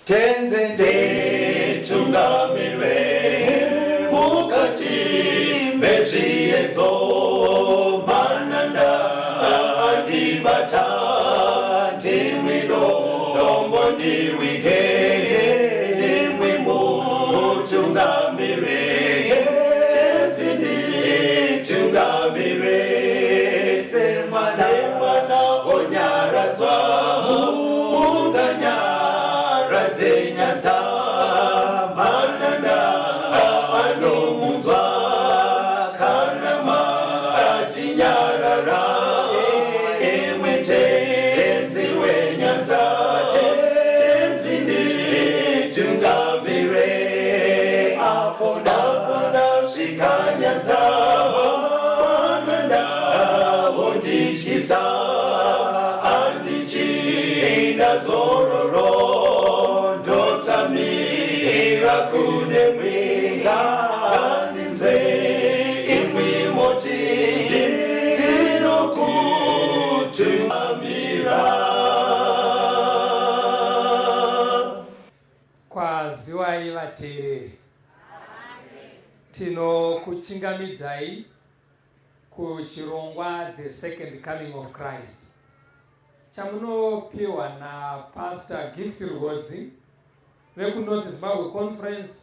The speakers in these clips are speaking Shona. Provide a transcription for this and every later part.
tenzende tungamire mukati mezviedzo mananda andibata ndimwino dombo ndiwigete ndimwimo tungamire tenzende tungamire semana onyaradzwa zenyanza mananda anomunzwa kana matinyarara emwete tenzi wenyanza tenzinde tungamire apo ndasvika nyanza mananda ondishisa andichienda zororo mira kune mwinga andinzwe imwi moti tinokutumira. Kwaziwai vateereri, tinokuchingamidzai kuchirongwa The Second Coming of Christ chamunopiwa na Pastor Gift Ruhodzi vekuNorth Zimbabwe Conference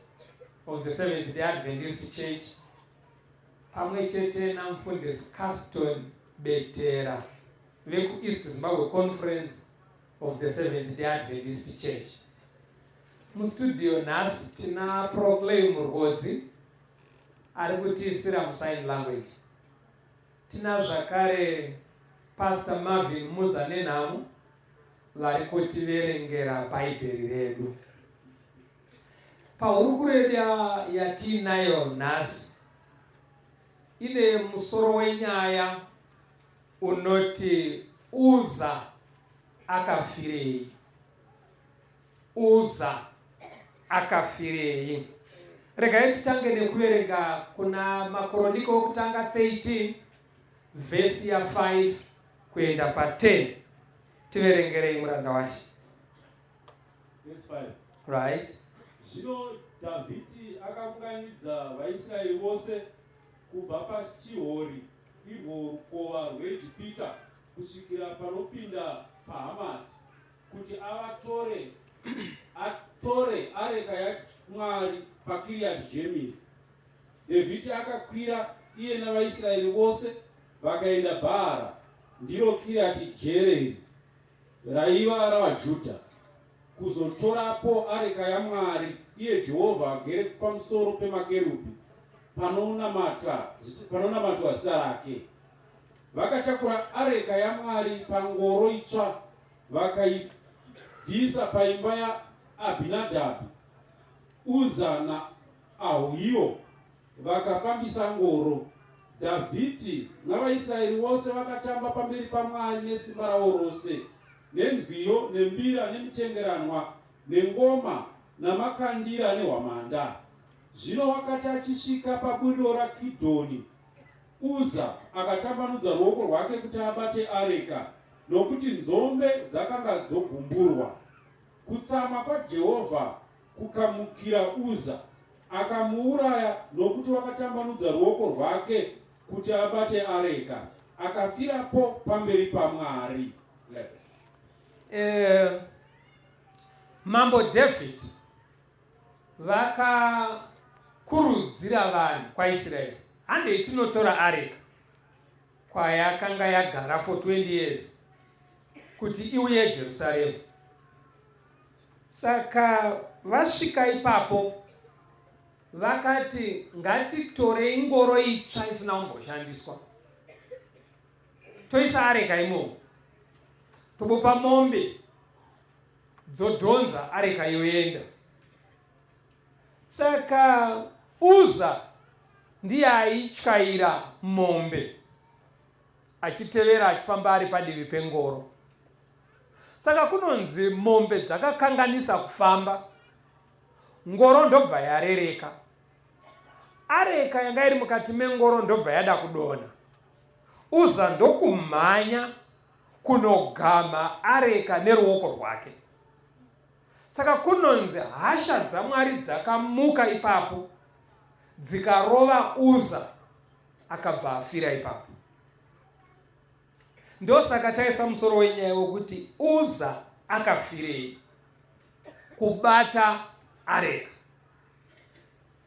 of the Seventh-day Adventist Church pamwe chete namufundisi Caston Betera vekuEast Zimbabwe Conference of the Seventh-day Adventist Church. Mustudio nhasi tina Proclaim Ruhodzi ari kutiisira musign language. Tina zvakare Pastor Marvin Muzanenhamu vari kutiverengera Bhaibheri redu. Pahurukuro yatinayo nhasi ine musoro wenyaya unoti Uza akafirei. Uza akafirei. Regai titange nekuverenga kuna Makoroniko okutanga 13 vhesi ya 5 kuenda pa10. Tiverengerei muranda wacho. Verse 5. Right. Zvino Dhavhidhi akaunganidza vaIsraeri vose kubva paSihori, irwo rukova rweIjipita, kusvikira panopinda paHamati, kuti atore areka yaMwari paKiriati Jemiri. Dhavhidhi akakwira iye navaIsraeri vose vakaenda Bhaara, ndiro Kiriati Jereri, raiva ravaJudha, kuzotorapo areka yaMwari iye Jehovha agere pamusoro pemakerubi panonamatwa zita rake. Vakatakura areka yaMwari pangoro itsva vakaibvisa paimba yaAbhinadhabhi. Uza naAhio vakafambisa ngoro. Dhavhidhi navaIsraeri vose vakatamba pamberi paMwari nesimba ravo rose, nenzwiyo nembira nemitengeranwa nengoma namakandira nehwamanda. Zvino wakati achisvika paburiro raKidhoni, Uza akatambanudza ruoko rwake kuti abate areka, nokuti nzombe dzakanga dzogumburwa. Kutsama kwaJehovha kukamukira Uza, akamuuraya nokuti wakatambanudza ruoko rwake kuti abate areka, akafirapo pamberi paMwari. Mambo David vakakurudzira vanhu kwaIsraeri, handei tinotora areka kwayakanga yagara for 20 years kuti iuye Jerusalemu. Saka vasvika ipapo vakati ngatitorei ngoro itsva isina kumboshandiswa, toisa areka imomo, tobopa mombe dzodhonza areka yoenda. Saka Uza ndiye aityaira mombe achitevera achifamba ari padivi pengoro. Saka kunonzi mombe dzakakanganisa kufamba, ngoro ndobva yarereka. Areka yanga iri mukati mengoro ndobva yada kudonha. Uza ndokumhanya kunogama areka neruoko rwake. Saka kunonzi hasha dzaMwari dzakamuka ipapo dzikarova Uza akabva afira ipapo. Ndosaka taisa musoro wenyaya wokuti Uza akafirei kubata areka.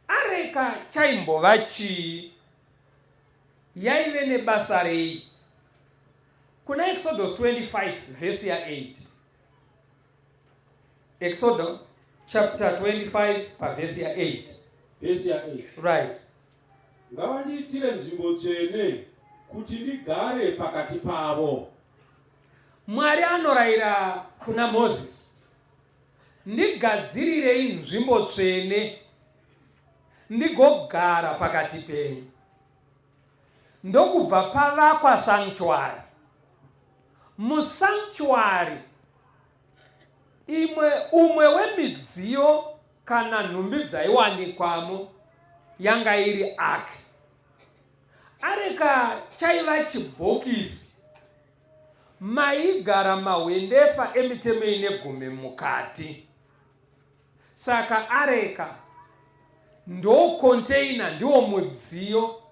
Areka chaimbova chii? Yaive nebasa rei? Kuna Exodus 25 verse ya 8. Exodus chapter 25 pa verse ya 8. Verse ya 8. Right. Ngavandiitire nzvimbo tsvene kuti ndigare pakati pavo. Mwari anorayira kuna Moses, ndigadzirirei nzvimbo tsvene ndigogara pakati penyu. Ndokubva pavakwa sanctuary. Musanctuary umwe wemidziyo kana nhumbi dzaiwanikwamo yanga iri ark. Areka chaiva chibhokisi maigara mahwendefa emitemo ine 10 mukati. Saka areka ndo container, ndiwo mudziyo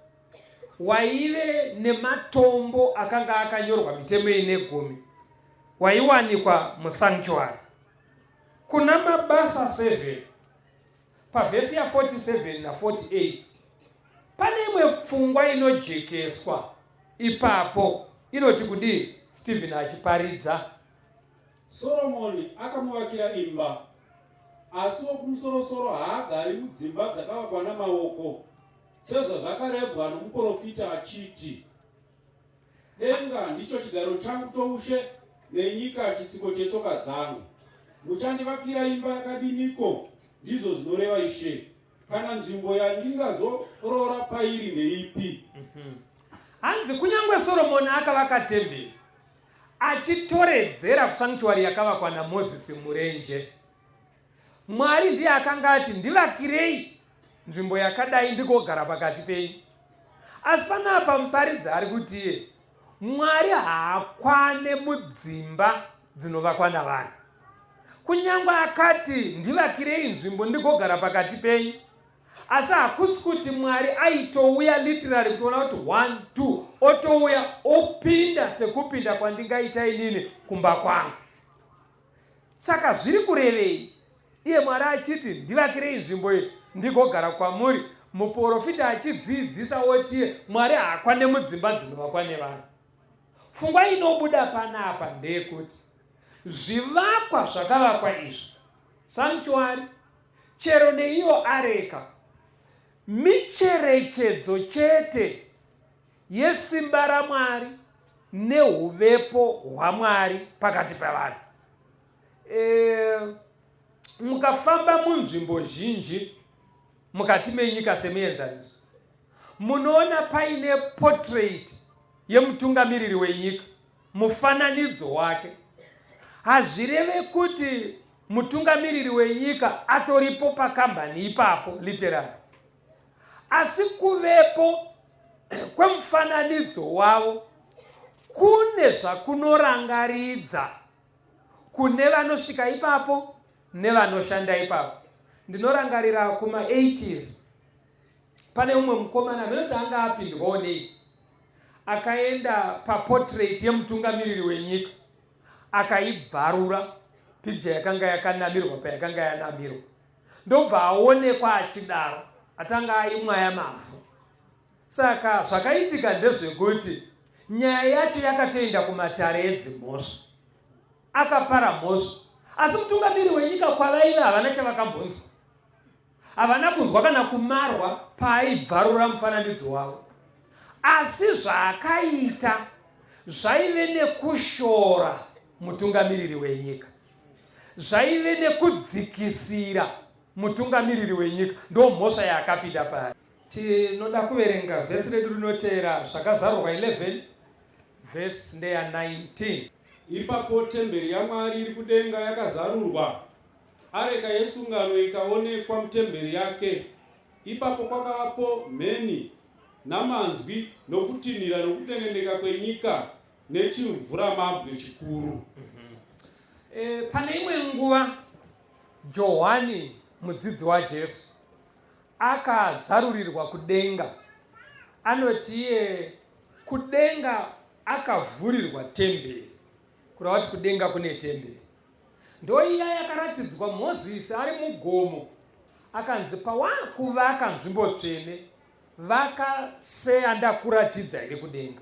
waive nematombo akanga akanyorwa mitemo ine 10 waiwanikwa musanctuary. Kuna mabasa 7 pavhesi ya 47 na 48 pane imwe pfungwa inojekeswa ipapo. Inoti kudii? Stephen achiparidza, Solomoni akamuvakira imba, asi wokumusoro-soro haagari mudzimba dzakavakwa namaoko, sezvazvakarebwa nomuprofita achiti, denga ndicho chigaro changu choushe, nenyika chitsiko chetsoka dzangu. Muchandivakira imba yakadiniko? Ndizvo zvinoreva Ishe. Kana nzvimbo yandingazorora pairi neipi? Hanzi kunyangwe Solomoni akavaka temberi achitoredzera kusanctuary yakavakwa naMozisi murenje. Mwari ndiye akanga ati ndivakirei nzvimbo yakadai ndigogara pakati penyu. Asi panapa muparidzi ari kuti Mwari haakwane mudzimba dzinovakwa navanhu. Kunyangwe akati ndivakirei nzvimbo ndigogara pakati penyu, asi hakusi kuti Mwari aitouya literally kutoona kuti 1 2 otouya opinda sekupinda kwandingaita inini kumba kwangu. Saka zviri kurevei? Iye Mwari achiti ndivakirei nzvimbo iyi ndigogara kwamuri, muprofita achidzidzisa oti Mwari haakwane mudzimba dzinovakwa nevanhu. Pfungwa inobuda panapa ndeyekuti zvivakwa zvakavakwa izvi, sanctuary chero neiyo areka, micherechedzo chete yesimba raMwari neuvepo hwaMwari pakati pavanhu. Mukafamba munzvimbo zhinji mukati menyika semuenzaniso, munoona paine portrait yemutungamiriri wenyika, mufananidzo wake. Hazvireve kuti mutungamiriri wenyika atoripo pakambani ipapo literally, asi kuvepo kwemufananidzo wavo kune zvakunorangaridza kune vanosvika ipapo nevanoshanda ipapo. Ndinorangarira kuma 80s, pane umwe mukomana venoti anga apindwawo nei, akaenda paportrait yemutungamiriri wenyika akaibvarura picha yakanga yakanamirwa payakanga yanamirwa. Ndobva aonekwa achidaro, atanga aimwaya mavhu. Saka zvakaitika ndezvekuti nyaya yacho yakatoenda kumatare edzimhosva, akapara mhosva. Asi mutungamiriri wenyika kwavaiva havana chavakambonzwa, havana kunzwa kana kumarwa paaibvarura mufananidzo wavo. Asi zvaakaita zvaive nekushora mutungamiriri wenyika, zvaive nekudzikisira mutungamiriri wenyika. Ndo mhosva yaakapinda pari. Tinoda kuverenga vhesi redu rinoteera zvakazarurwa 11 vhesi ndeya 19. Ipapo temberi yaMwari iri kudenga yakazarurwa, areka yesungano ikaonekwa mutemberi yake. Ipapo kwakavapo mheni namanzwi nokutinhira nokudengendeka kwenyika nechimvuramabwe chikuru. Pane imwe nguva Johani mudzidzi waJesu akazarurirwa kudenga, anoti iye kudenga akavhurirwa temberi, kureva kuti kudenga kune temberi. Ndo iya yakaratidzwa Mozisi ari mugomo, akanzi pawakuvaka nzvimbo tsvene vaka seyandakuratidza iri kudenga.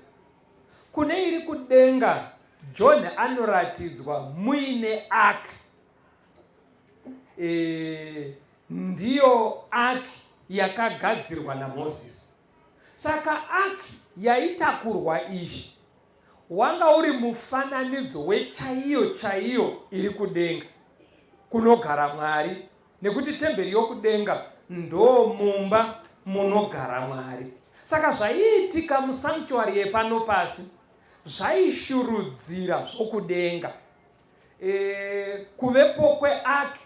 Kune iri kudenga John anoratidzwa muine ark, ndiyo ark yakagadzirwa naMozisi. Saka ark yaitakurwa ishi wanga uri mufananidzo wechaiyo chaiyo iri kudenga kunogara Mwari, nekuti temberi yokudenga ndo mumba munogara Mwari. Saka zvaiitika musanctuary yepano pasi zvaishurudzira zvokudenga. Kuvepo kweark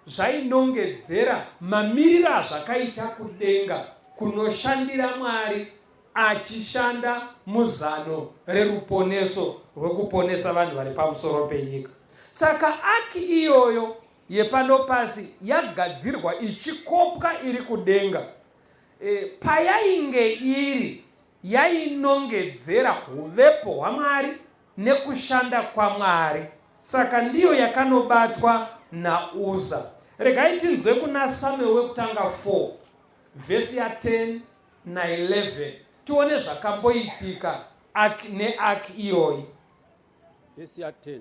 zvainongedzera mamiriro azvakaita kudenga kunoshandira Mwari achishanda muzano reruponeso rwekuponesa vanhu vari pamusoro penyika. Saka ark iyoyo yepano pasi yagadzirwa ichikopwa iri kudenga. Payainge iri yainongedzera uvepo hwaMwari nekushanda kwaMwari. Saka ndiyo yakanobatwa naUza. Regai tinzwe kuna Samuel wekutanga 4 vhesi ya 10 na 11 tione zvakamboitika neark iyoyi. Vhesi ya 10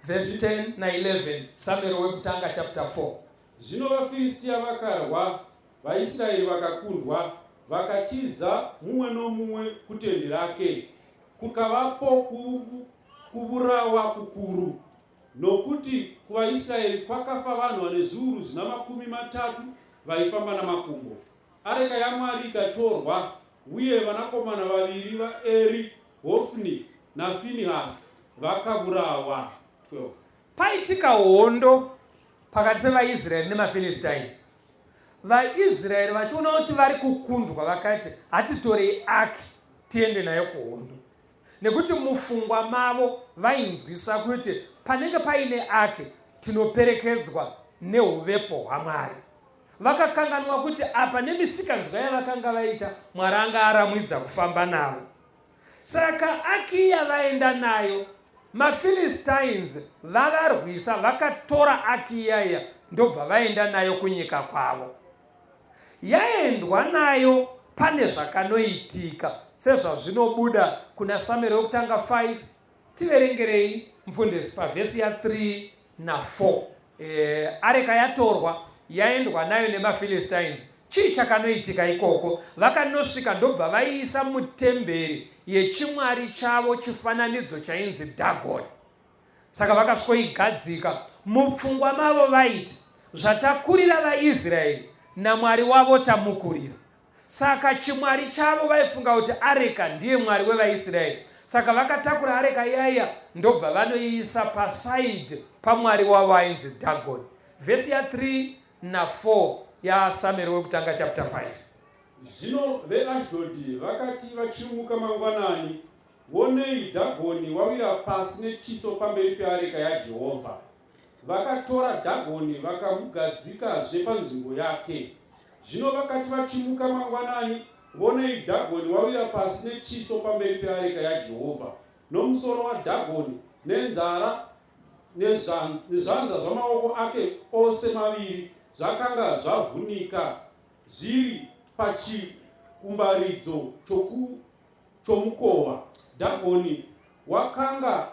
vhesi 10 na 11 Samuel wekutanga chapter 4. Zvino vaFiristia vakarwa, vaIsraeri vakakundwa, vakatiza mumwe nomumwe kutende rake. Kukavapo kuvurawa kukuru, nokuti kuvaIsraeri kwakafa vanhu vane zviuru zvina 30 vaifamba namakumbo. Areka yaMwari ikatorwa, uye vanakomana vaviri vaEri, Hofni naFinehasi vakavurawa. 12. Paitika hondo pakati pevaIsraeri nemaFilistines. VaIsraeri vachiona kuti vari kukundwa vakati hatitorei ark tiende nayo kuhondo, nekuti mufungwa mavo vainzwisa kuti panenge paine ark tinoperekedzwa neuvepo hwaMwari. Vakakanganwa kuti apa nemisikanzwa yavakanga vaita Mwari anga aramwidza kufamba navo. Saka ark yavaenda nayo maFilistines vavarwisa, vakatora ark iyaya ndobva vaenda nayo kunyika kwavo. Yaendwa nayo pane zvakanoitika sezvazvinobuda kuna Samuel wekutanga 5. Tiverengerei mufundisi pavhesi ya 3 na 4. Areka yatorwa yaendwa nayo nemaFilistines. Chii chakanoitika ikoko? Vakanosvika ndobva vaiisa mutemberi yechimwari chavo chifananidzo chainzi Dagoni. Saka vakasvikoigadzika. Mupfungwa mavo vaiti zvatakurira vaIsraeri naMwari wavo tamukurira. Saka chimwari chavo vaifunga kuti areka ndiye Mwari wevaIsraeri. Saka vakatakura areka iyaya ndobva vanoiisa pasaidi paMwari wavo ainzi Dagoni. Vhesi ya 3 na 4 ya Samuel wekutanga chapter 5. Zvino veAshdodhi vakati vachimuka mangwanani, vonei Dhagoni wawira pasi nechiso pamberi peareka yaJehovha. Vakatora Dhagoni vakamugadzikazve panzvimbo yake. Zvino vakati vachimuka mangwanani, vonei Dhagoni wawira pasi nechiso pamberi peareka yaJehovha. Nomusoro waDhagoni nenzara nezvanza zvamaoko ake ose maviri zvakanga zvavhunika zviri pachikumbaridzo chomukova. Dhagoni wakanga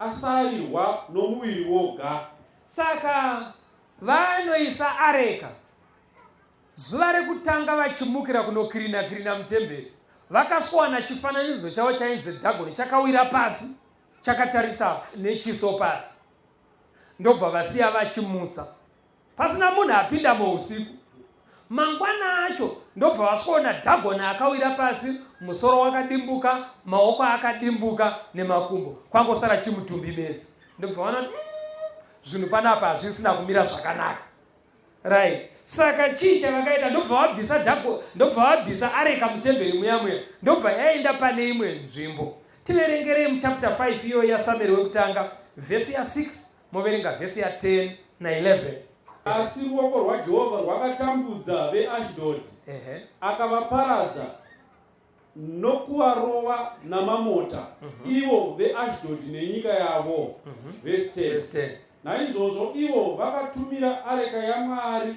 asarirwa nomuviri woga. Saka vanoisa areka. Zuva rekutanga vachimukira kunokirina mutemberi, vakaswana chifananidzo chavo chainzi Dhagoni chakawira pasi, chakatarisa nechiso pasi. Ndobva vasiya vachimutsa. Pasina munhu apinda muusiku. Mangwana acho ndobva vasvona Dhagoni akawira pasi, musoro wakadimbuka, maoko akadimbuka nemakumbo. Kwangosara chimutumbi bedzi. Ndobva vana zvinhu panapa hazvisina kumira zvakanaka. Right. Saka chii chavakaita? Ndobva vabvisa areka mutemberi muya. Ndobva yaenda pane imwe nzvimbo. Tiverengerei muchapter 5 iyo yaSamuel wekutanga vhesi ya 6 moverenga vhesi ya10 na11. Asi ruoko rwaJehovha rwakatambudza veAshdodi, akavaparadza nokuvarova namamota, ivo veAshdodi nenyika yavo. Verse 10. Naizvozvo ivo vakatumira areka yaMwari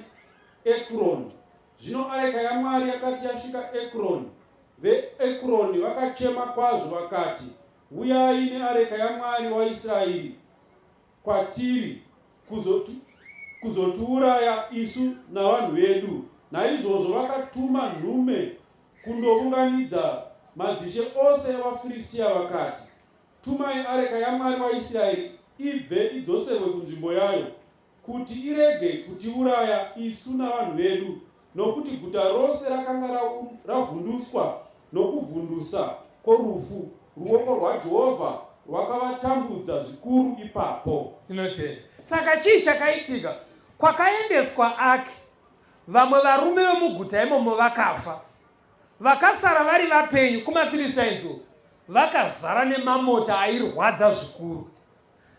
Ekroni. Zvino areka yaMwari yakati yasvika Ekroni, veEkroni vakachema kwazvo vakati, uyai neareka yaMwari waIsraeri kwatiri kuzotiuraya isu navanhu vedu. Naizvozvo vakatuma nhume kundounganidza madzishe ose avaFiristia vakati, tumai areka yaMwari waIsraeri ibve idzoserwe kunzvimbo yayo, kuti irege kutiuraya isu navanhu vedu, nokuti guta rose rakanga ravhunduswa nokuvhundusa kworufu. Ruoko rwaJehovha rwakavatambudza zvikuru ipapo. Saka chii chakaitika? Kwakaendeswa Ark, vamwe varume vemuguta imomo vakafa, vakasara vari vapenyu kumaFilistiainzo vakazara nemamota airwadza zvikuru.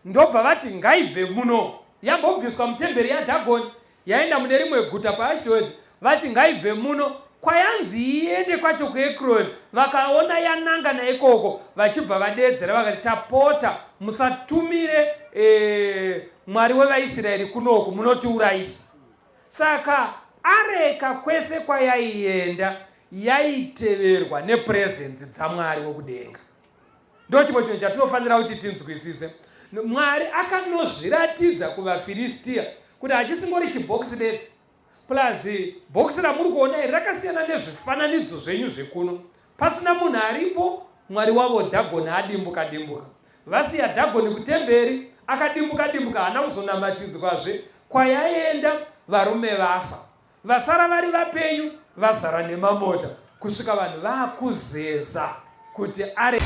Ndobva vati ngaibve muno, yambobviswa mutemberi yaDhagoni yaenda mune rimwe guta paAshdodi, vati ngaibve muno kwayanzi iende kwacho kuEkroni. Vakaona yananga naikoko, vachibva vadedzera vakati, tapota musatumire Mwari wevaIsraeri kunoku, munotiurayisa. Saka areka kwese kwayaienda yaiteverwa nepresence dzaMwari wokudenga. Ndochipo chinhu chatinofanira kuti tinzwisise. Mwari akanozviratidza kuvaFiristia kuti hachisingori chibhokisi bedzi, plus bhokisi ramuri kuona iri rakasiyana nezvifananidzo zvenyu zvekuno. Pasina munhu aripo, Mwari wavo Dhagoni adimbuka. Vasiya Dhagoni kutemberi, akadimbuka, haana kuzonamatidzwazve. Kwayaenda varume vafa, vasara vari vapenyu, vazara nemamota, kusvika vanhu vaakuzeza kuti are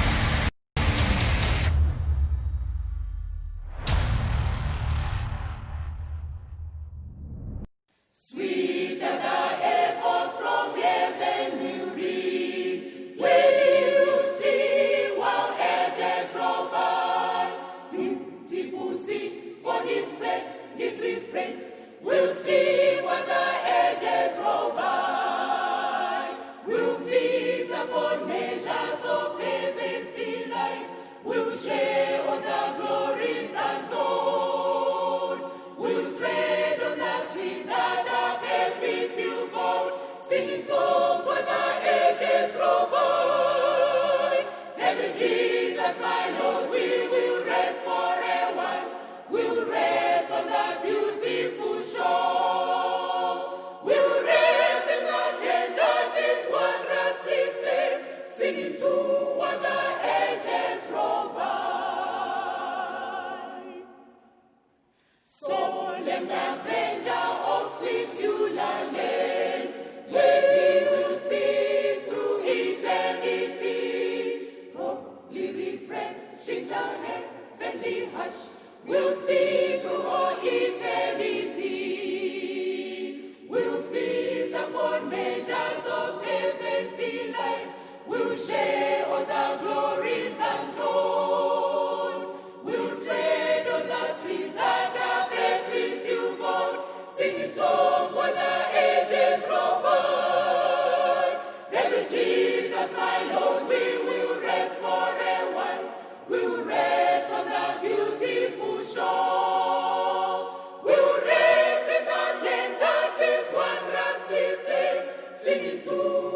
singing to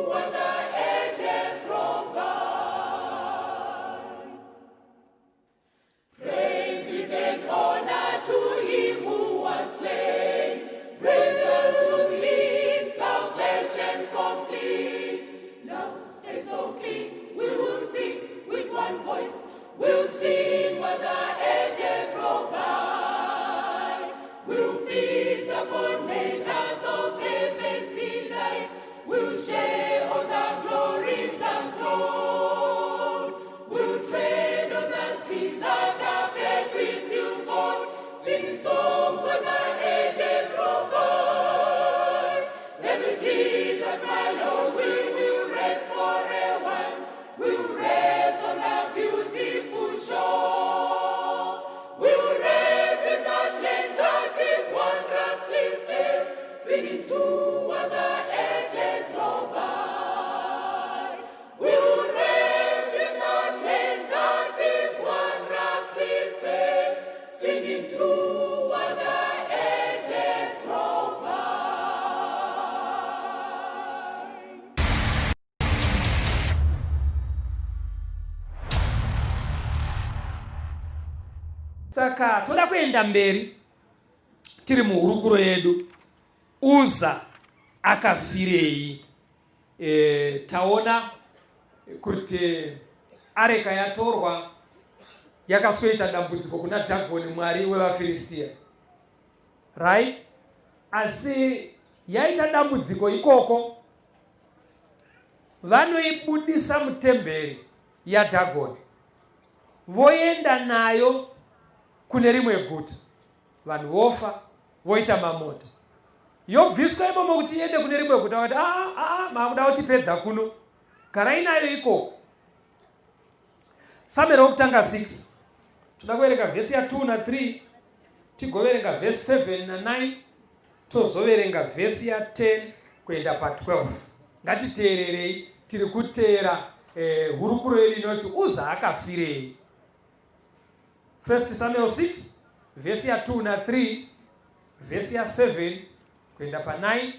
what the edges roll by. Saka toda kuenda mberi tiri muhurukuro yedu. Uza akafirei. Taona kuti areka yatorwa yakasweta dambudziko kuna Dhagoni mwari wevaFiristia, right? Asi yaita dambudziko ikoko, vanoibudisa mutemberi yaDhagoni voenda nayo kune rimwe guta, vanhu vofa, voita mamota. Yobviswa imomo kuti iende kune rimwe guta, vati makuda kutipedza kuno, garai nayo ikoko. Samueri wokutanga 6 toda kuverenga vhesi ya 2 na 3, tigoverenga vhesi 7 na 9, tozoverenga vhesi ya 10 kuenda pa12. Ngatiteererei, tiri kuteera hurukuro yedu inoti Uza akafirei. 1 Samuel 6 vhesi ya 2 na 3, vhesi ya 7 kuenda pa9,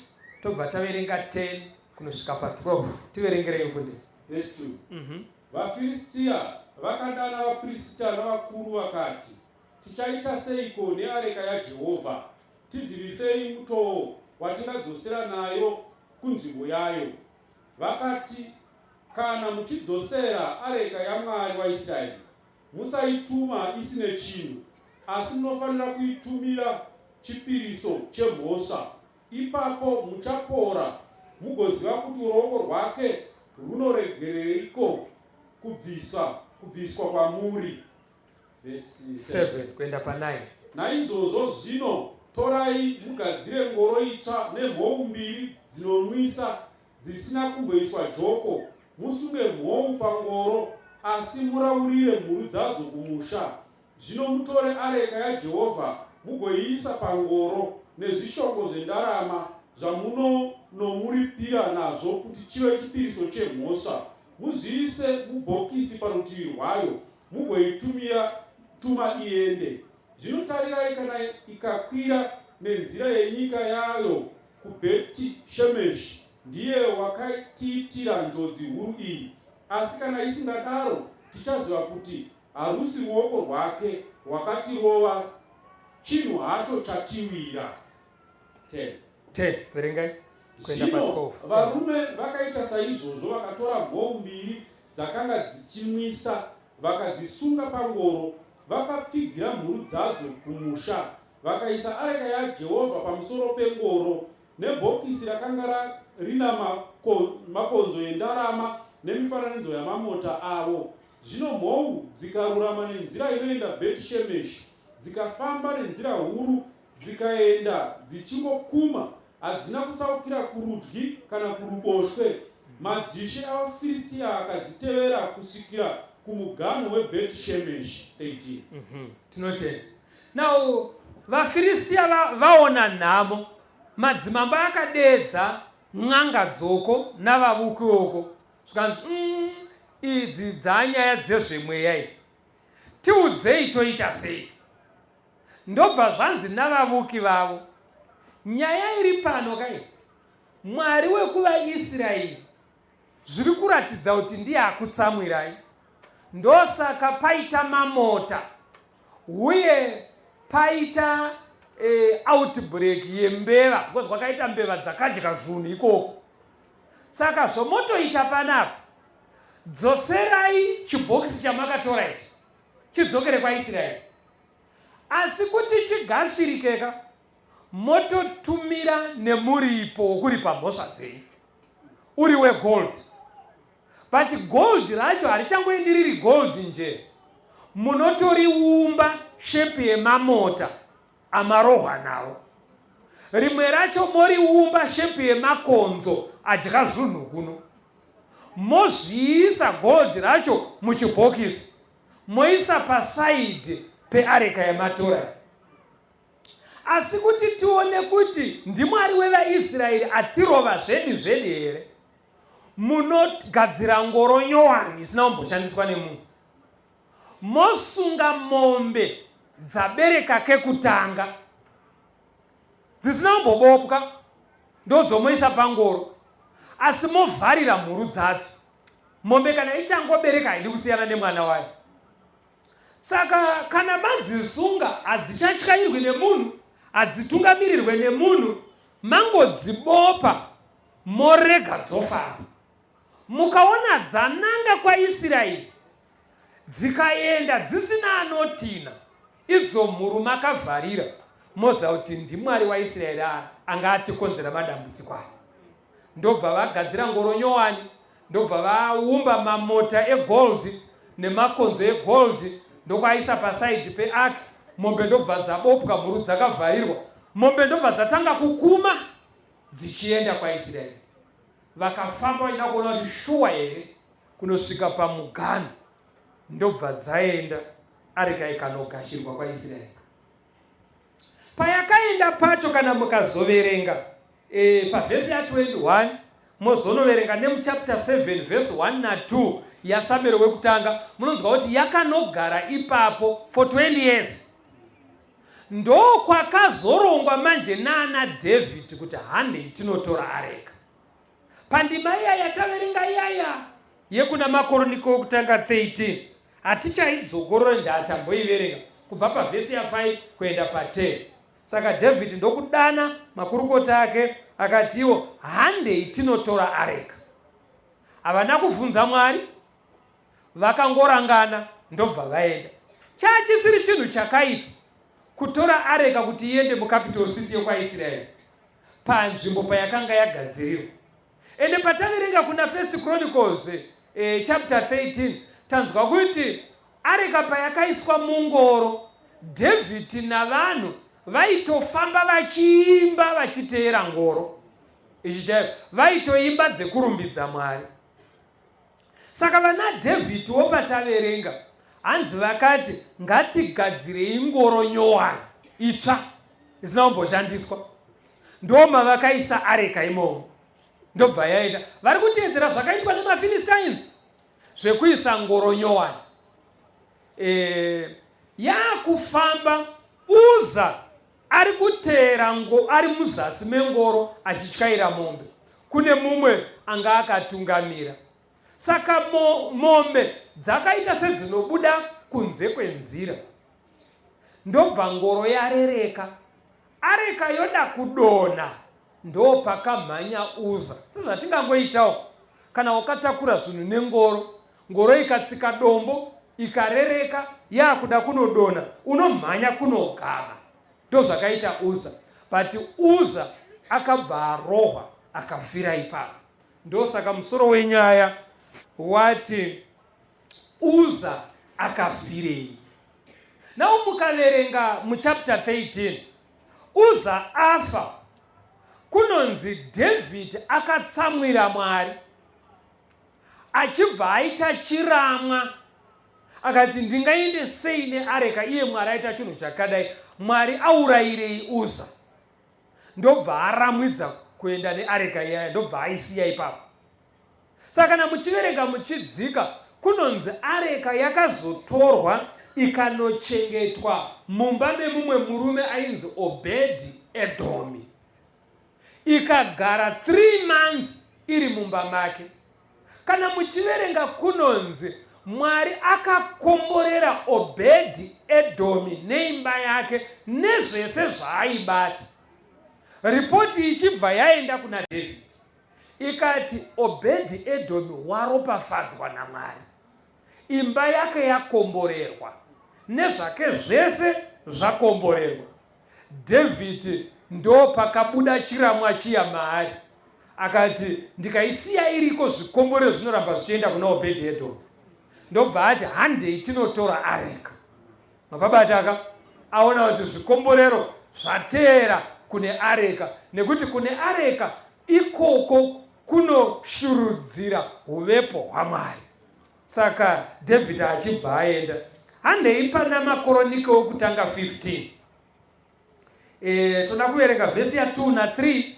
tobva taverenga 10 kunosvika pa12. Tiverengerei mufundisi. Verse 2. VaFiristia vakadana vaprista navakuru vakati, tichaita seiko neareka yaJehovha? Tizivisei mutoo watingadzosera nayo kunzvimbo yayo. Vakati, kana muchidzosera areka yaMwari waIsraeri, musaituma isine chinhu, asi munofanira kuitumira chipiriso chemhosva. Ipapo muchapora, mugoziva kuti ruoko rwake runoregereiko kubviswa kwamuri. Verse 7 kuenda pa9. Naizvozvo zvino torai mugadzire ngoro itsva nemhou mbiri dzinonwisa dzisina kumboiswa joko. Musunge mhou pangoro, asi muraurire mhuru dzadzo kumusha. Zvino mutore areka yaJehovha mugoiisa pangoro nezvishongo zvendarama zvamunomuripira nazvo kuti chive chipiriso chemhosva. Muzviise mubhokisi parutivi rwayo, mugoituma iende. Zvinotarirai kana ikakwira nenzira yenyika yayo kuBheti Shemeshi, ndiye wakatiitira njodzi huru iyi. Asi kana isingadaro, tichaziva kuti harusi ruoko rwake rwakatirova, chinhu hacho chatiwira. 10 verengai kuenda Zvino pa12. varume vakaita saizvozvo, vakatora mhou mbiri dzakanga dzichinwisa, vakadzisunga pangoro, vakapfigira mhuru dzadzo kumusha. Vakaisa areka yaJehovha pamusoro pengoro, nebhokisi rakanga rina makonzo endarama nemifananidzo yamamota avo. Zvino mhou dzikarurama nenzira inoenda Bheti Shemeshi, dzikafamba nenzira huru, dzikaenda dzichingokuma, hadzina kutsaukira kurudyi kana kuruboshwe. Madzishe avaFiristia akadzitevera kusvikira kumuganhu weBheti Shemeshi. 18. Tinotenda. Now vaFiristia vaona nhamo, madzimamba akadedza n'anga dzoko navavuki voko, zvikanzi idzi dzanyaya dzezvemweya idzi, tiudzei toita sei. Ndobva zvanzi navavuki vavo, nyaya iri pano kai, Mwari wekuvaIsraeri zviri kuratidza kuti ndiye akutsamwirai. Ndosaka paita mamota uye paita outbreak yembeva, because kwakaita mbeva dzakadya zvinhu ikoko. Saka zvomotoita panapa, dzoserai chibhokisi chamakatora ichi chidzokere kwaIsraeri. Asi kuti chigashirikeka, mototumira nemuripo wokuripa mhosva dzenyu uri wegold. But gold racho harichangoendi riri gold nje, munotoriumba shepi yemamota amarohwa nawo. Rimwe racho moriumba shepi yemakonzo adya zvinhu kuno. Mozviisa gold racho muchibhokisi, moisa pasaidi peareka yematora. Asi kuti tione kuti ndimwari wevaIsraeri atirova zvedu here, munogadzira ngoro nyowani isina kumboshandiswa nemunhu. Mosunga mombe dzabereka kekutanga dzisina kumbobopwa, ndodzizomoisa pangoro, asi movharira mhuru dzadzo. Mombe kana ichangobereka haidi kusiyana nemwana wayo. Saka kana madzisunga hadzichatyairwi nemunhu, hadzitungamirirwe nemunhu, mangodzibopa morega dzofamba. Mukaona dzananga kwaIsraeri dzikaenda dzisina anotina, idzo mhuru makavharira, moziva kuti ndiMwari waIsraeri anga atikonzera madambudziko aya. Ndobva vagadzira ngoro nyowani, ndobva vaumba mamota egold nemakonzo egold, ndokwaisa pasaidi peark. Mombe ndobva dzabopwa, mhuru dzakavharirwa. Mombe ndobva dzatanga kukuma dzichienda kwaIsraeri. Vakafamba vaida kuona kuti shuwa here kunosvika pamuganhu, ndobva dzaenda, areka ikanogashirwa kwaIsraeri. Payakaenda pacho, kana mukazoverenga pavhesi ya21 mozonoverenga nemuchapter 7 verse 1 na 2 yaSamueri wekutanga, munonzwa kuti yakanogara ipapo for 20 years. Ndo kwakazorongwa manje nana David kuti handei tinotora areka. Pandima iya yataverenga iyaya yekuna makoroniko wekutanga 13 hatichaidzogorora, ndatamboiverenga kubva pavhesi ya5 kuenda pa10. Saka David ndokudana makurukota ake akati iwo handei tinotora areka. Havana kubvunza Mwari, vakangorangana ndobva vaenda. Chachisiri chinhu chakaipa kutora areka kuti iende mucapital city yekwaIsraeri panzvimbo payakanga yagadzirirwa. Ende pataverenga kuna First Chronicles chapter 13 tanzwa kuti areka payakaiswa mungoro, David navanhu vaitofamba vachiimba vachiteera ngoro. Ichi chaivo vaitoimba dzekurumbidza Mwari. Saka vana David wopataverenga hanzi vakati ngatigadzirei ngoro nyowani itsva isina kumboshandiswa. Ndoma vakaisa areka imomo, ndobva yaenda. Vari kuteedzera zvakaitwa nemaPhilistines zvekuisa ngoro nyowani. Yakufamba, Uza ari kuteera ari muzasi mengoro achityaira mombe, kune mumwe anga akatungamira. Saka mombe dzakaita sedzinobuda kunze kwenzira, ndobva ngoro yarereka. Areka yoda kudonha, ndo pakamhanya Uza. Sezvatingangoitawo kana ukatakura zvinhu nengoro, ngoro ikatsika dombo ikarereka yakuda kunodonha, unomhanya kunogama. Ndo zvakaita Uza. But Uza akabva arohwa akafira ipapo. Ndo saka musoro wenyaya wati Uza akafirei. Nawo mukaverenga muchapter 13 Uza afa, kunonzi David akatsamwira Mwari, achibva aita chiramwa akati ndingaende sei neareka, iye Mwari aita chinhu chakadai, Mwari aurayirei Uza. Ndobva aramwidza kuenda neareka iyaya, ndobva aisiya ipapo. Saka kana muchiverenga muchidzika, kunonzi areka yakazotorwa ikanochengetwa mumba memumwe murume ainzi Obedi Edomi. Ikagara 3 months iri mumba make. Kana muchiverenga kunonzi Mwari akakomborera Obedi Edomi neimba yake nezvese zvaaibata. Ripoti ichibva yaenda kuna David ikati Obedi Edomi waropafadzwa naMwari, imba yake yakomborerwa, nezvake zvese zvakomborerwa. David ndo pakabuda chiramwa chiya maari, akati ndikaisiya iriko zvikomborero zvinoramba zvichienda kuna Obedi Edomi. Ndobva ati handei tinotora areka. Mababata aona kuti zvikomborero zvateera kune areka, nekuti kune areka ikoko kunoshurudzira uvepo hwaMwari. Saka David achibva aenda. Handei pana makoroniko okutanga 15. Toda kuverenga vhesi ya2 na 3,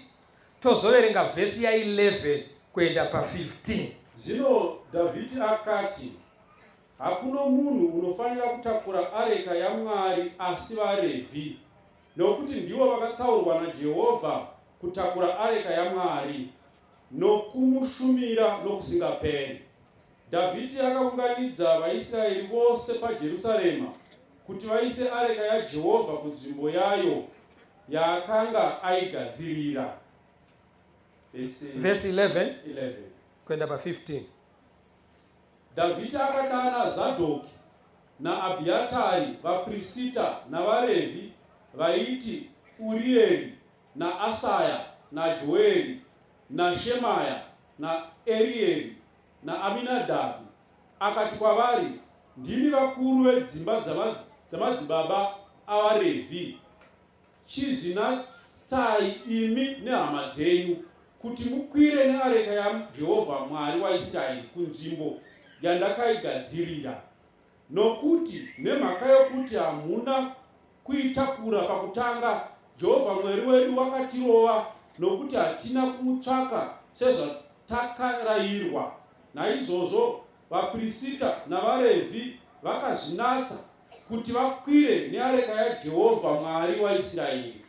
tozoverenga vhesi ya11 kuenda pa15. Zvino Dhavhidhi akati, hakuna munhu unofanira kutakura areka yaMwari asi vaRevhi, nokuti ndivo vakatsaurwa naJehovha kutakura areka yaMwari nokumushumira nokusingaperi. Dhavhidhi akaunganidza vaIsraeri vose paJerusarema kuti vaise areka yaJehovha kunzvimbo yayo yaakanga aigadzirira. Verse 11 11. kwenda pa 15. Dhavhidhi akadana Zadhoki naAbhiatari vaprista navaRevhi vaiti Urieri naAsaya naJoeri naShemaya naErieri naAminadhabhi. Akati kwavari, ndimi vakuru vedzimba dzamadzibaba avaRevhi. Chizvinatsai imi nehama dzenyu kuti mukwire neareka yaJehovha Mwari waIsraeri kunzvimbo yandakaigadzirira, nokuti nemhaka yokuti hamuna kuitakura pakutanga, Jehovha Mwari wedu wakatirova nokuti hatina kumutsvaka sezvatakarayirwa. Naizvozvo vaprista navaRevhi vakazvinatsa kuti vakwire neareka yaJehovha Mwari waIsraeri.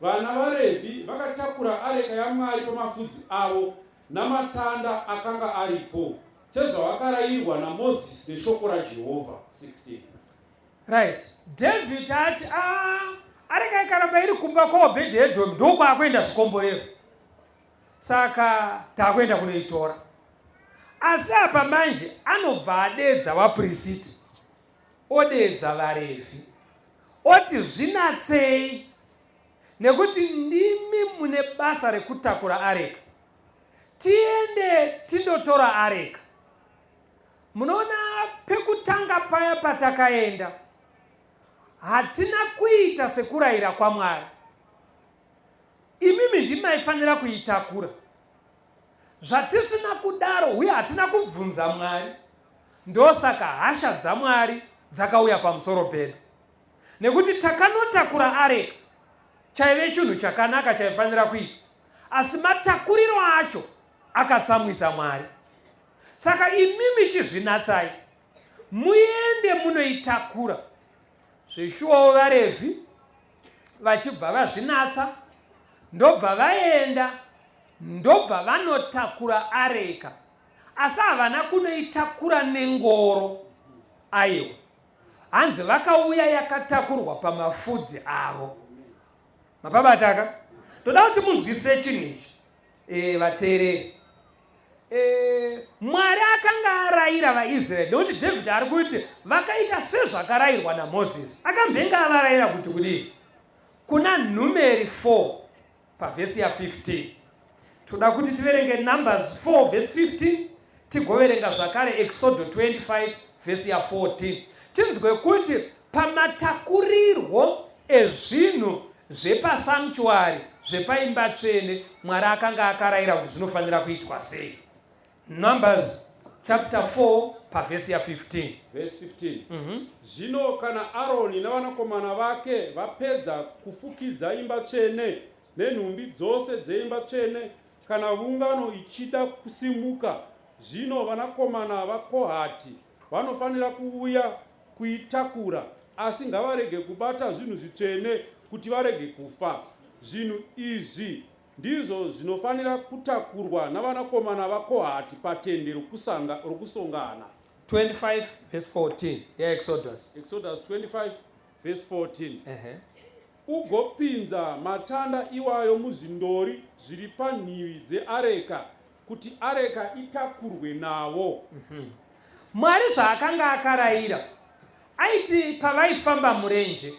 Vana vaRevhi vakatakura areka yaMwari pamafudzi avo namatanda akanga aripo, sezvavakarayirwa naMozisi neshoko raJehovha. 16. Right. David ati areka ikaramba iri kumba kwaObhedhi-Edhomu ndokwakuenda zvikomborero, saka takuenda kunoitora. Asi apa manje anobva adedza vaprista, odedza vaRevhi, oti zvinatsei nekuti ndimi mune basa rekutakura areka, tiende tindotora areka. Munoona pekutanga paya patakaenda hatina kuita sekurayira kwaMwari. Imimi ndimaifanira kuitakura. Zvatisina kudaro uye hatina kubvunza Mwari, ndosaka hasha dzaMwari dzakauya pamusoro pedu. Nekuti takanotakura areka chaive chinhu chakanaka chaifanira kuita, asi matakuriro acho akatsamwisa Mwari. Saka imimi chizvinatsai, muende munoitakura. Zveshuwawo vaRevhi vachibva vazvinatsa, ndobva vaenda, ndobva vanotakura areka, asi havana kunoitakura nengoro. Aiwa, hanzi vakauya yakatakurwa pamafudzi avo. Mapabataka? Toda kuti munzwise chinhu ichi, vateereri. Mwari akanga arayira vaIsraeri, nekuti David ari kuti vakaita sezvakarayirwa naMozisi. Akambenga avarayira kuti kudii? Kuna Numeri 4 pavhesi ya15. Toda kuti tiverenge Numbers 4 verse 15, tigoverenga zvakare Exodus 25 vhesi ya14. Tinzwe kuti pamatakurirwo ezvinhu zvepasanctuary, zvepaimba tsvene, Mwari akanga akarayira kuti zvinofanira kuitwa sei. Numbers chapter 4 pavhesi ya15. Verse 15. Zvino kana Aroni navanakomana vake vapedza kufukidza imba tsvene nenhumbi dzose dzeimba tsvene, kana ungano ichida kusimuka, zvino vanakomana vaKohati vanofanira kuuya kuitakura, asi ngavarege kubata zvinhu zvitsvene kuti varege kufa. Zvinhu izvi ndizvo zvinofanira kutakurwa navanakomana vaKohati patende rokusongana. 25 verse 14 Exodus 25 verse 14. Ugopinza matanda iwayo muzvindori zviri panhivi dzeareka kuti areka itakurwe nawo. Mwari zvaakanga akarayira aiti pavaifamba murenje,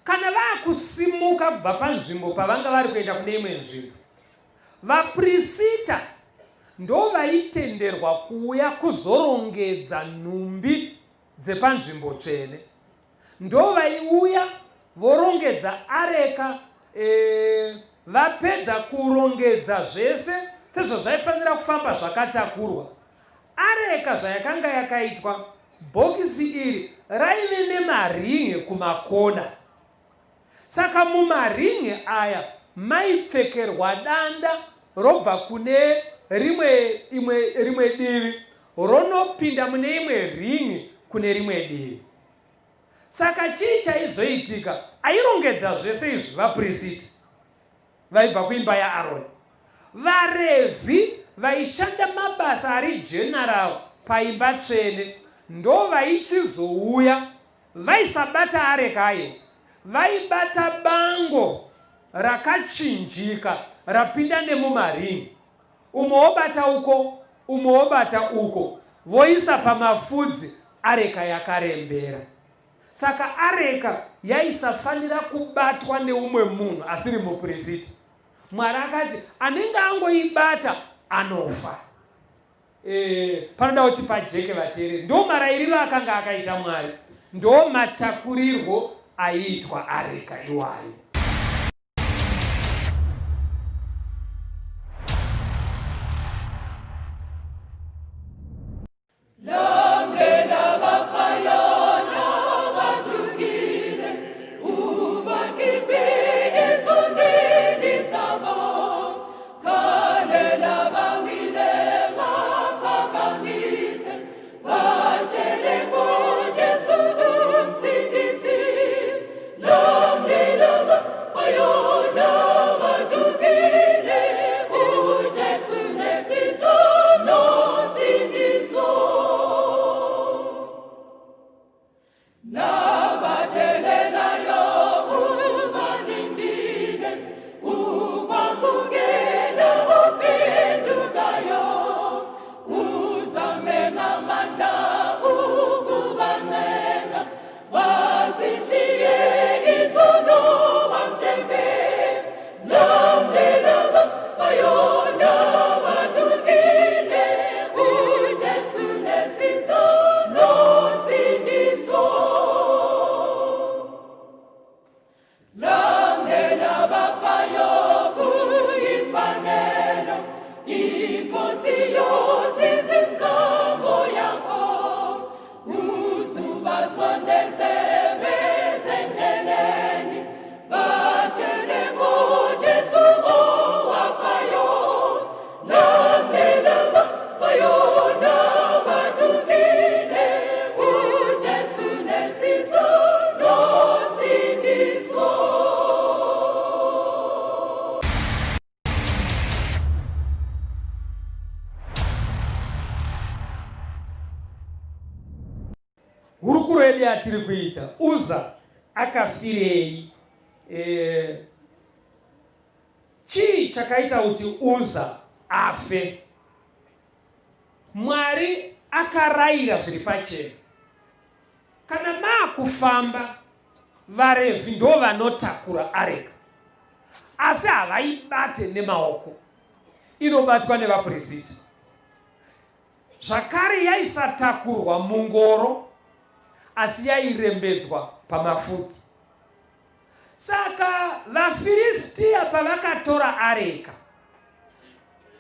kana vaakusimuka kubva panzvimbo pavanga vari kuenda kune imwe nzvimbo, vaprista ndo vaitenderwa kuuya kuzorongedza nhumbi dzepanzvimbo tsvene. Ndo vaiuya vorongedza areka, vapedza kurongedza zvese sezvo zvaifanira kufamba zvakatakurwa. Areka zvayakanga yakaitwa, bhokisi iri raive nemarin'i kumakona. Saka mumarin'i aya maipfekerwa danda robva kune rimwe divi ronopinda mune imwe rin'i kune rimwe divi. Saka chii chaizoitika? Airongedza zvese izvi vaprista vaibva kuimba yaAroni. VaRevhi vaishanda mabasa ari general paimba tsvene ndo vaichizouya vaisabata arekayo, vaibata bango rakachinjika rapinda nemumaringi, umwe wobata uko, umwe wobata uko, voisa pamafudzi, areka yakarembera. Saka areka yaisafanira kubatwa neumwe munhu asiri muprista. Mwari akati anenge angoibata anofa. Panoda kuti pajeke vateereri. Ndo marayiriro akanga akaita Mwari, ndo matakurirwo aiitwa areka iwayo. Hurukuro yedu yatiri kuita, Uza akafirei. Chii chakaita kuti Uza afe? Mwari akarayira zviri pachena. Kana maakufamba, vaRevhi ndo vanotakura areka, asi havaibate nemaoko, inobatwa nevaprista. Zvakare yaisatakurwa mungoro, asi yairembedzwa pamafudzi. Saka vaFiristia pavakatora areka,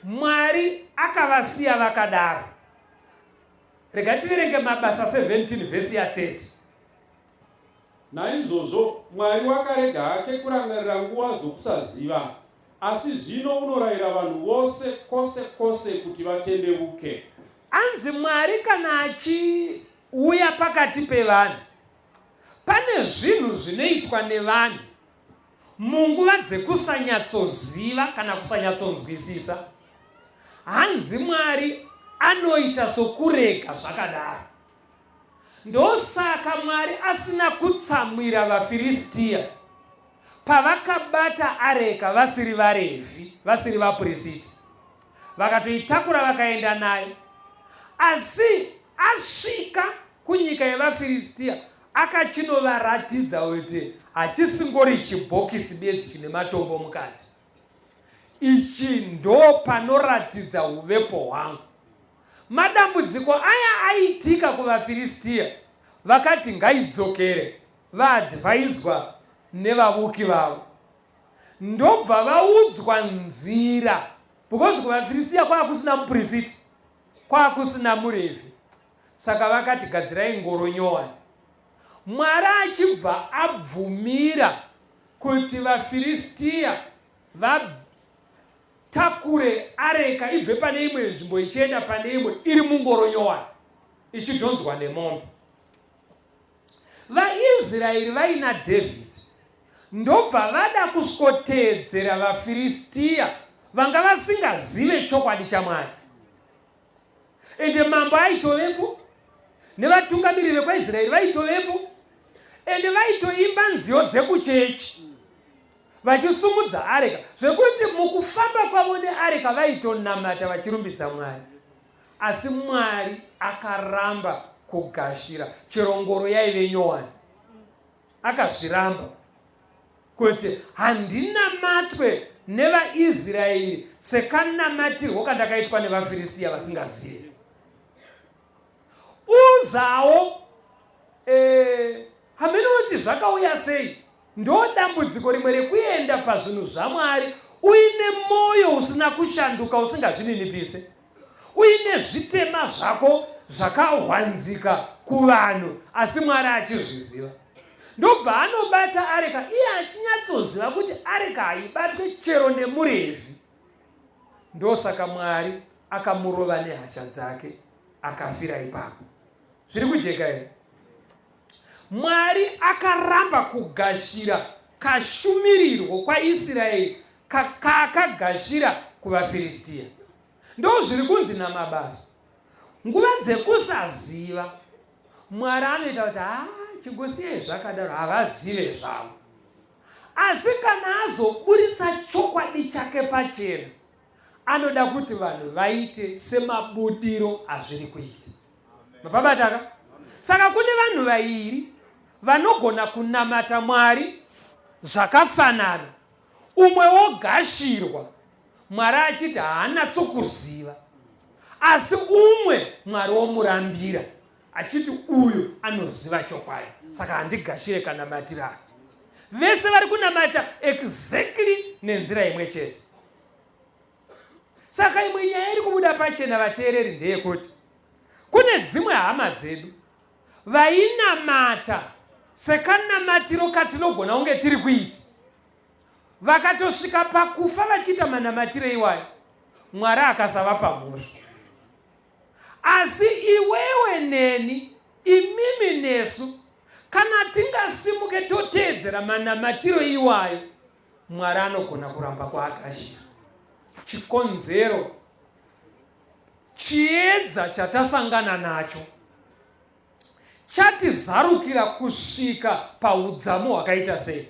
Mwari akavasiya vakadaro. Rega tiverenge Mabasa 17 vhesi ya 30. Naizvozvo Mwari wakarega hake kurangarira nguva dzokusaziva, asi zvino unorayira vanhu vose kwose kwose kuti vatendeuke. Anzi Mwari kana achiuya pakati pevanhu, pane zvinhu zvinoitwa nevanhu munguva dzekusanyatsoziva kana kusanyatsonzwisisa. Hanzi Mwari anoita sokurega zvakadaro. Ndosaka Mwari asina kutsamwira vaFiristia pavakabata areka vasiri vaRevhi, vasiri vaprista, vakatoitakura vakaenda nayo. Asi asvika kunyika yevaFiristia, akachinovaratidza kuti hachisingori chibhokisi bedzi chine matombo mukati. Ichi ndo panoratidza uvepo hwangu. Madambudziko aya aitika kuvaFiristia, vakati ngaidzokere, vaadvaiswa nevavuki vavo. Ndobva vaudzwa nzira, because kuvaFiristia kwaakusina muprista, kwaakusina muRevhi. Saka vakati gadzirai ngoro nyowani. Mwari achibva abvumira kuti vaFiristia vatakure areka ibve pane imwe nzvimbo ichienda pane imwe iri mungoro nyowani, ichidhonzwa nemombe. VaIsraeri vaina David ndobva vada kusvikoteedzera vaFiristia vanga vasingazive chokwadi chaMwari. Ende mambo aitovepo, nevatungamiri vekwaIsraeri vaitovepo, ende vaitoimba nziyo dzekuchechi vachisumudza areka, zvekuti mukufamba kwavo neareka vaitonamata vachirumbidza Mwari. Asi Mwari akaramba kugashira, chero ngoro yaive nyowani akazviramba kuti handinamatwe nevaIsraeri sekanamatirwo kandakaitwa nevaFiristia vasingazivi. Uzawo haminoti zvakauya sei, ndo dambudziko rimwe rekuenda pazvinhu zvaMwari uine moyo usina kushanduka, usingazvininipise, uine zvitema zvako zvakahwanzika kuvanhu, asi Mwari achizviziva. Ndobva anobata areka iye achinyatsoziva kuti areka haibatwe chero nemuRevhi. Ndosaka Mwari akamurova nehasha dzake akafira ipapo. Zviri kujeka here? Mwari akaramba kugashira kashumirirwo kwaIsraeri kakagashira kuvaFiristia. Ndo zviri kunzi namabasa. Nguva dzekusaziva Mwari anoita kuti chigosiyei zvakadaro, havazive zvavo. Asi kana azoburitsa chokwadi chake pachena, anoda kuti vanhu vaite semabudiro azviri kuita. Mapabataka? Saka kune vanhu vairi vanogona kunamata Mwari zvakafanana, umwe wogashirwa Mwari achiti haana tsokuziva, asi umwe Mwari omurambira achiti uyu anoziva chokwadi, saka handigashire kanamatira ake. Vese vari kunamata exactly nenzira imwe chete. Saka imwe nyaya iri kubuda pachena vateereri ndeyekuti kune dzimwe hama dzedu vainamata sekanamatiro katinogona kunge tiri kuita, vakatosvika pakufa vachiita manamatiro iwayo, Mwari akasavapa mhosva. Asi iwewe neni, imimi nesu, kana tingasimuke toteedzera manamatiro iwayo, Mwari anogona kuramba kwaakashira. Chikonzero, chiedza chatasangana nacho chatizarukira kusvika paudzamu hwakaita sei.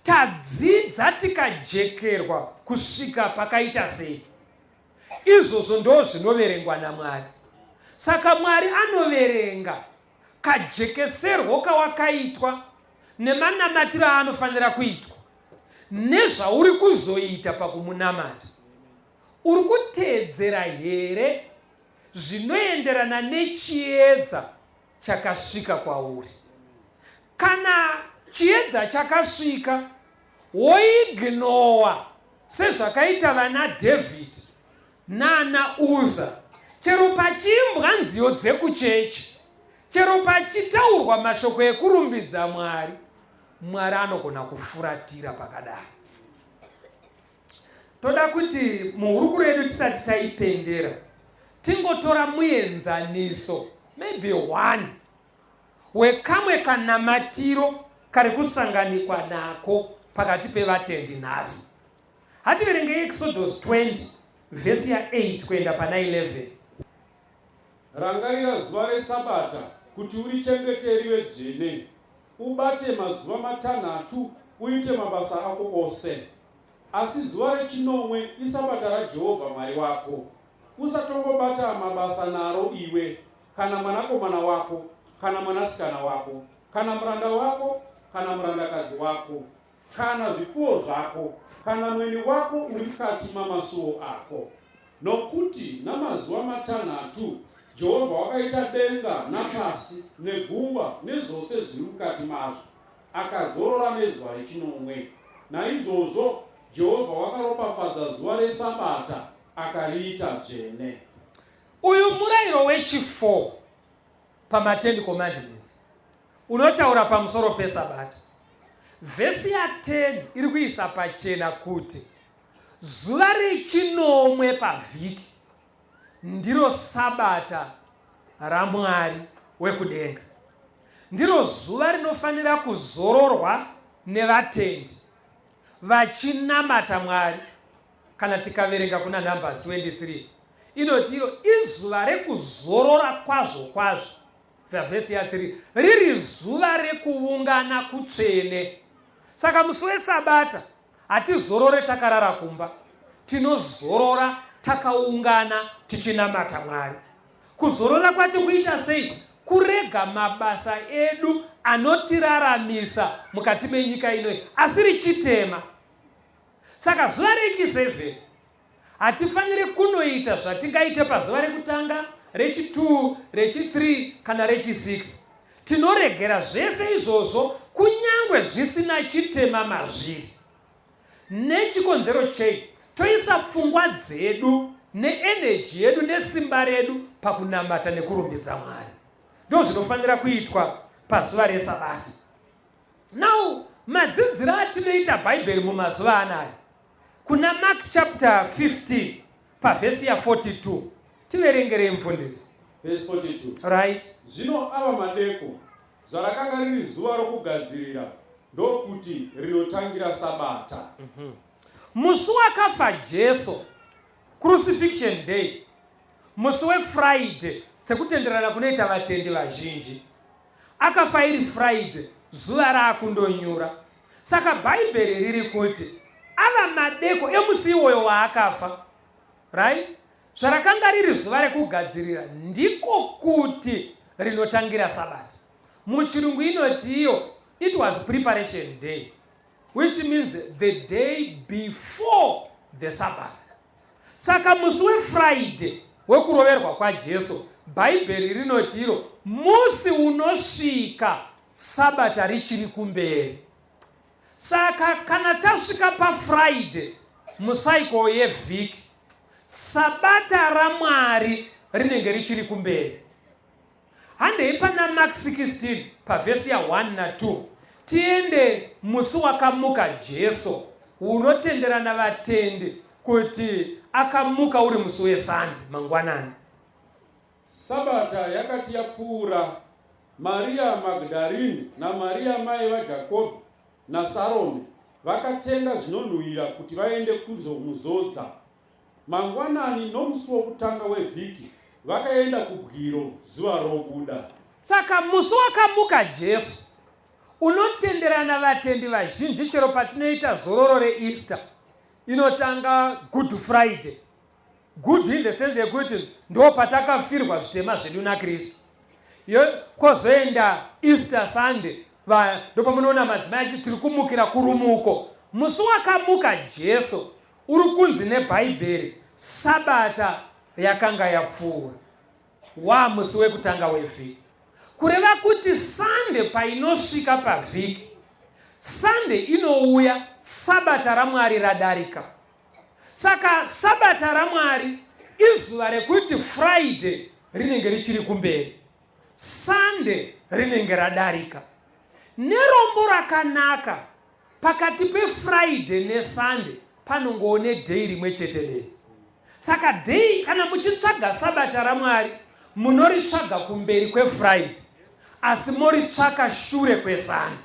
Tadzidza tikajekerwa kusvika pakaita sei. Izvozvo ndo zvinoverengwa naMwari. Saka Mwari anoverenga kajekeserwo kawakaitwa nemanamatiro anofanira kuitwa nezvauri kuzoita pakumunamata. Uri kuteedzera here zvinoenderana nechiedza chakasvika kwauri? Kana chiedza chakasvika woignowa sezvakaita vana David nana Uza, chero pachiimbwa nziyo dzekuchechi, chero pachitaurwa mashoko ekurumbidza Mwari, Mwari anogona kufuratira pakadai. Toda kuti muhurukuro yedu tisati taipendera tingotora muenzaniso, maybe one, wekamwe kanamatiro kari kusanganikwa nako pakati pevatendi nhasi. Hativerenge Exodus 20 vhesi ya8 kuenda pana 11. Rangarira zuva reSabata kuti urichengeteriwe dzvene, ubate mazuva matanhatu uite mabasa ako ose. Asi zuva rechinomwe iSabata raJehovha Mwari wako. Usatongobata mabasa naro iwe, kana mwanakomana wako, kana mwanasikana wako, kana muranda wako, kana murandakadzi wako, kana zvipfuwo zvako, kana mweni wako uri mukati mamasuo ako. Nokuti namazuva matanhatu Jehovha wakaita denga napasi negungwa nezvose zviri mukati mazvo, akazorora nezuva rechinomwe. Naizvozvo Jehovha wakaropafadza zuva reSabata akariita dzvene. Uyu murayiro wechi4 pama10 commandments unotaura pamusoro peSabata. Vhesi ya10 iri kuisa pachena kuti zuva rechinomwe pavhiki ndiro Sabata raMwari wekudenga. Ndiro zuva rinofanira kuzororwa nevatendi vachinamata Mwari. Kana tikaverenga kuna Numbers 23 inoti iro izuva rekuzorora kwazvo kwazvo vhesi ya3, riri zuva rekuungana kutsvene. Saka musi weSabata hatizorore takarara kumba, tinozorora takaungana tichinamata Mwari. Kuzorora kwacho kuita sei? Kurega mabasa edu anotiraramisa mukati menyika inoi asiri chitema. Saka zuva rechi7 hatifaniri kunoita zvatingaite pazuva rekutanga, rechi2, rechi3 kana rechi6. Tinoregera zvese izvozvo kunyangwe zvisina chitema mazviri. Nechikonzero chei? Toisa pfungwa dzedu neeneji yedu nesimba redu pakunamata nekurumbidza Mwari. Ndo zvinofanira kuitwa pazuva reSabata. Now, madzidziro atinoita Bhaibheri mumazuva anaya, kuna Mark chapter 15 pavhesi ya42, tiverengere mufundisi. Verse 42. Right. Zvino ava madeko, zvarakanga riri zuva rokugadzirira, ndokuti rinotangira Sabata. Musi wakafa Jesu, crucifixion day, musi weFriday, sekutenderana kunoita vatendi vazhinji, akafa iri Friday, zuva raakundonyura. Saka Bhaibheri riri kuti ava madeko emusi iwoyo waakafa, right? Zvarakanga riri zuva rekugadzirira ndiko kuti rinotangira Sabata. Muchirungu inoti iyo, it was preparation day, which means the day before the Sabbath. Saka musi weFriday wekuroverwa kwaJesu, Bhaibheri rinoti iro musi unosvika Sabata richiri kumberi. Saka kana tasvika paFriday, musaiko yevhiki, Sabata raMwari rinenge richiri kumberi. Handei pana Mark 16 pavhesi ya1 na2, tiende musi wakamuka Jesu, unotenderana vatendi kuti akamuka uri musi weSande mangwanani. Sabata yakati yapfuura, Maria Magdalene na Maria mai vaJakobi na Salome vakatenga zvinonhuhwira kuti vaende kuzomuzodza. Mangwanani nomusi wokutanga wevhiki vakaenda kubwiro zuva robuda. Saka musi wakamuka Jesu unotenderana vatendi vazhinji chero patinoita zororo reEaster, inotanga Good Friday. Good in the sense yekuti ndo patakafirwa zvitema zvedu naKristu. Kozoenda Easter Sunday, ndo pamunoona madzimai achiti tiri kumukira kurumuko. Musi wakamuka Jesu uri kunzi neBhaibheri Sabata yakanga yapfuura, musi wekutanga wevhiki. Kureva kuti Sunday painosvika pavhiki, Sunday inouya, Sabata raMwari radarika. Saka Sabata raMwari izuva rekuti Friday rinenge richiri kumberi, Sunday rinenge radarika. Nerombo rakanaka pakati peFriday neSunday panongoone day rimwe chete bedzi. Saka day, kana muchitsvaga Sabata raMwari, munoritsvaga kumberi kweFriday, asi moritsvaka shure kweSunday.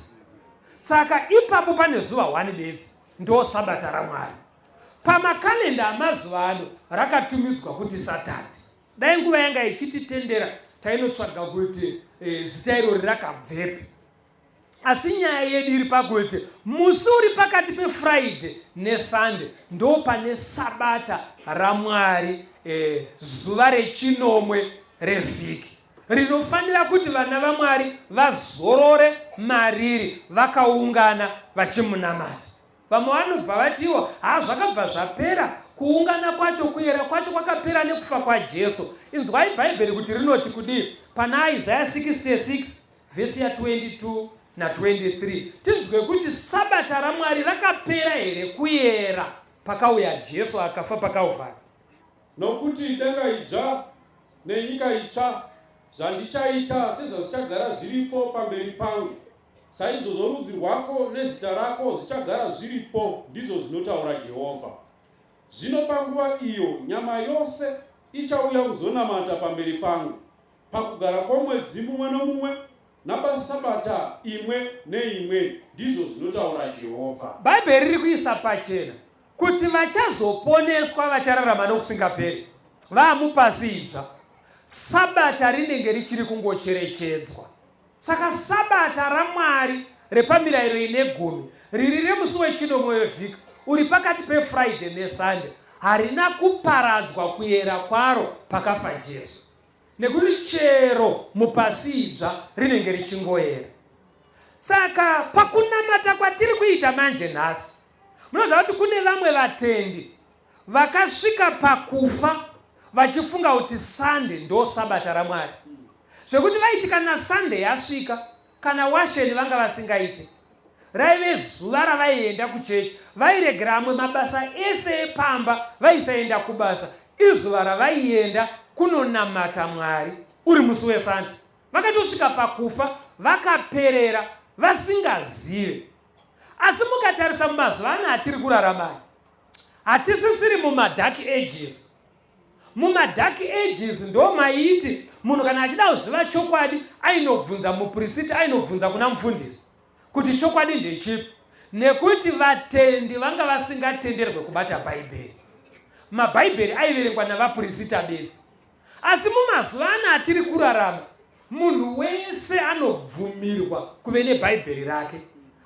Saka ipapo pane zuva 1 bedzi, ndo Sabata raMwari. Pamakalenda amazuva ano rakatumidzwa kuti Saturday. Dai nguva yanga ichititendera tainotsvaga kuti zita irori rakabvepi. Asi nyaya yedu iri pakuti musi uri pakati peFriday neSunday ndo pane Sabata raMwari, zuva rechinomwe revhiki, rinofanira kuti vana vaMwari vazorore mariri vakaungana vachimunamata. Vamwe vanobva vatiwo zvakabva zvapera kuungana kwacho, kuyera kwacho kwakapera nekufa kwaJesu. Inzwai Bhaibheri kuti rinoti kudii pana Isaiah 66 vhesi ya22 na 23. Tinzwe kuti Sabata raMwari rakapera here kuyera pakauya Jesu akafa paKalvari. Nokuti denga idzva nenyika itsva zvandichaita sezvazvichagara zviripo pamberi pangu, saizvozvo rudzi rwako nezita rako zvichagara zviripo, ndizvo zvinotaura Jehovha. Zvino panguva iyo nyama yose ichauya kuzonamata pamberi pangu, pakugara kwomwedzi mumwe nomumwe napaSabata imwe neimwe, ndizvo zvinotaura Jehovha. Bhaibheri riri kuisa pachena kuti vachazoponeswa vachararama nokusingaperi vaamupasi idzva. sabata rinenge richiri kungocherechedzwa. Saka sabata raMwari repamirayiro ine 10 riri remusi wechinomwe wevhiki uri pakati peFriday neSunday harina kuparadzwa kuyera kwaro pakafa Jesu, nekuti chero mupasi idzva rinenge richingoyera. Saka pakunamata kwatiri kuita manje nhasi, munoziva kuti kune vamwe vatendi vakasvika pakufa vachifunga kuti Sunday ndo sabata raMwari, zvekuti vaiti kana Sunday yasvika, kana washeni vanga vasingaite, raive zuva ravaienda kuchechi, vairegera amwe mabasa ese epamba vaisaenda kubasa, izuva ravaienda kunonamata Mwari uri musi weSunday. Vakatosvika pakufa vakaperera vasingazive. Asi mukatarisa mumazuva ano atiri kurarama, hatisisiri mumadark ages. Mumadark ages ndo maiti munhu kana achida kuziva chokwadi ainobvunza mupristi, ainobvunza kuna mufundisi kuti chokwadi ndechipi, nekuti vatendi vanga vasingatenderwe kubata Bhaibheri. Mabhaibheri aiverengwa navaprista bedzi. Asi mumazuva ano atiri kurarama, munhu wese anobvumirwa kuve neBhaibheri rake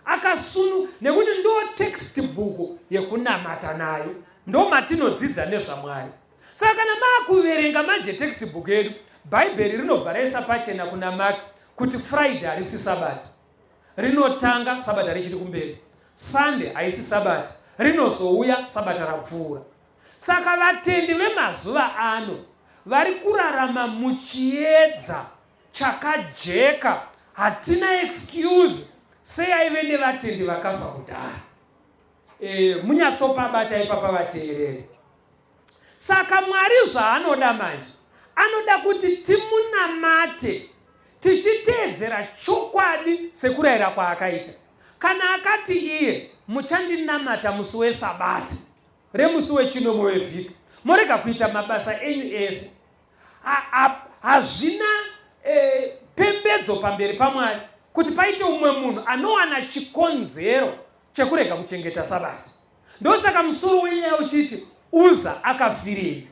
akasunu, nekuti ndo textbook yekunamata nayo, ndo matinodzidza nezvaMwari. Saka kana maakuverenga manje textbook yedu, Bhaibheri rinobva raisa pachena kuna Mark kuti Friday harisi sabata, rinotanga sabata richiri kumberi, Sunday haisi sabata, rinozouya sabata rapfuura. Saka vatendi vemazuva ano vari kurarama muchiedza chakajeka, hatina excuse seyaive nevatendi vakafa kudhara. Munyatsopabata ipapa vateereri. Saka Mwari zvaanoda manje, anoda kuti timunamate tichiteedzera chokwadi sekurayira kwaakaita. Kana akati iye muchandinamata musi weSabata remusi wechinomwe wevhiki, morega kuita mabasa enyu ese, hazvina pembedzo pamberi paMwari kuti paite umwe munhu anowana chikonzero chekurega kuchengeta Sabata. Ndosaka musoro wenyaya uchiti Uza akafirei.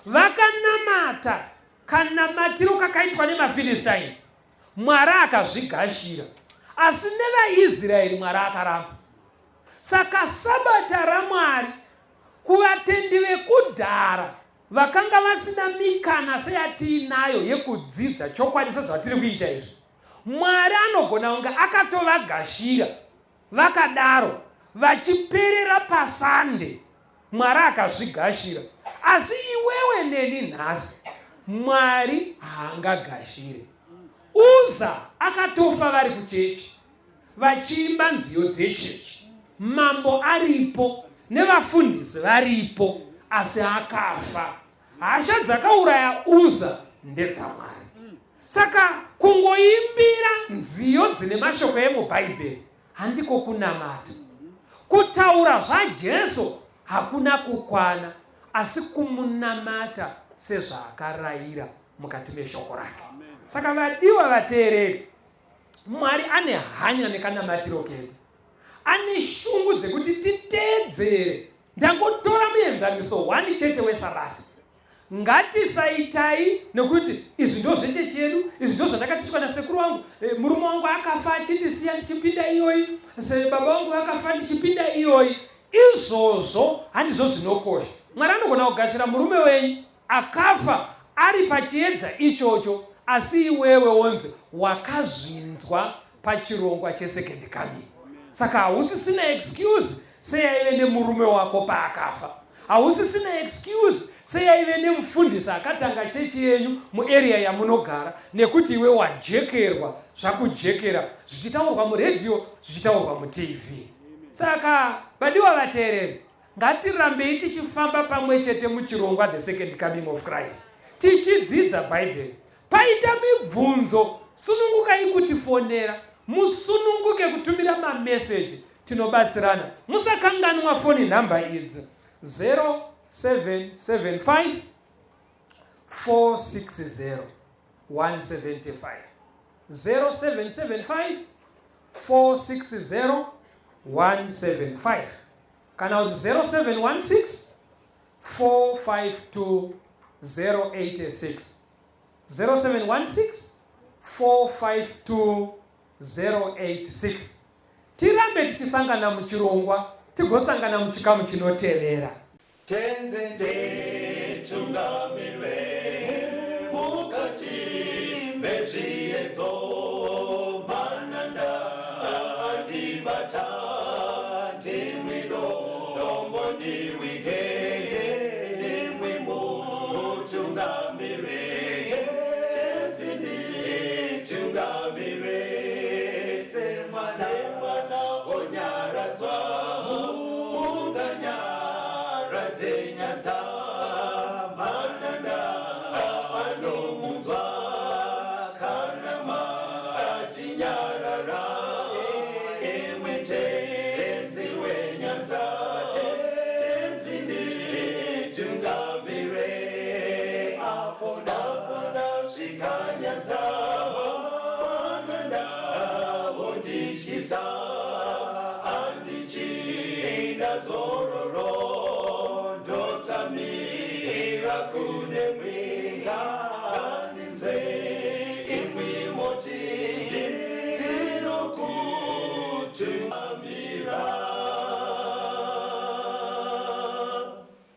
Vakanamata kanamatiro kakaitwa nemaFilistines, Mwari akazvigashira, asi nevaIsraeri Mwari akaramba. Saka sabata raMwari kuvatendi vekudhara vakanga vasina mikana seyatiinayo yekudzidza chokwadi sezvatiri kuita izvi, Mwari anogona kunge akatovagashira vakadaro vachiperera paSunday, Mwari akazvigashira. Asi iwewe neni nhasi Mwari haangagashire. Uza akatofa vari kuchechi vachiimba nziyo dzechechi, mambo aripo nevafundisi varipo, asi akafa. Hasha dzakauraya Uza ndedzaMwari. Saka kungoimbira nziyo dzine mashoko emuBhaibheri handiko kunamata. Kutaura zvaJesu hakuna kukwana, asi kumunamata sezvaakarayira mukati meshoko rake. Saka vadiwa vateereri, Mwari ane hanya nekanamatiro kedu, ane shungu dzekuti titeedzere. Ndangotora muenzaniso 1 chete weSabata. Ngatisaitai nekuti izvi ndo zvechechi yedu, izvi ndo zvandakatiswa nasekuru wangu, murume wangu akafa achindisiya ndichipinda iyoyi, baba wangu akafa ndichipinda iyoyi. Izvozvo handizvo zvinokosha. Mwari anogona kugashira murume wenyu akafa ari pachiedza ichocho, asi iwewe wonze wakazvinzwa pachirongwa chesecond coming. Saka hausisina excuse seyaive nemurume wako paakafa, hausisina excuse seyaive nemufundisi akatanga chechi yenyu muarea yamunogara, nekuti iwe wajekerwa zvakujekera, zvichitaurwa muredhiyo, zvichitaurwa muTV. Saka vadiwa vateereri, ngatirambei tichifamba pamwe chete muchirongwa the second coming of Christ, tichidzidza Bhaibheri. Paita mibvunzo, sunungukai kutifonera, musununguke kutumira mameseji, tinobatsirana. Musakanganwa foni namba idzi 0775 460 175, 0775 460 175, kana kuti 0716 452 086, 0716 452 086. Tirambe tichisangana muchirongwa tigosangana muchikamu chinotevera. Tenzende tungamirwe mukati mezviedzo mananda andibata ndimwino dombo ndiwigende ndimwimo tungamirwe tenzende tungamirwe semwana onyaradzwa zenyanza mananda anomunzwa kana matinyarara emwete tenzi wenyanza tenzini tungamire apo ndasvika nyanza mananda vondishisa andichienda zoro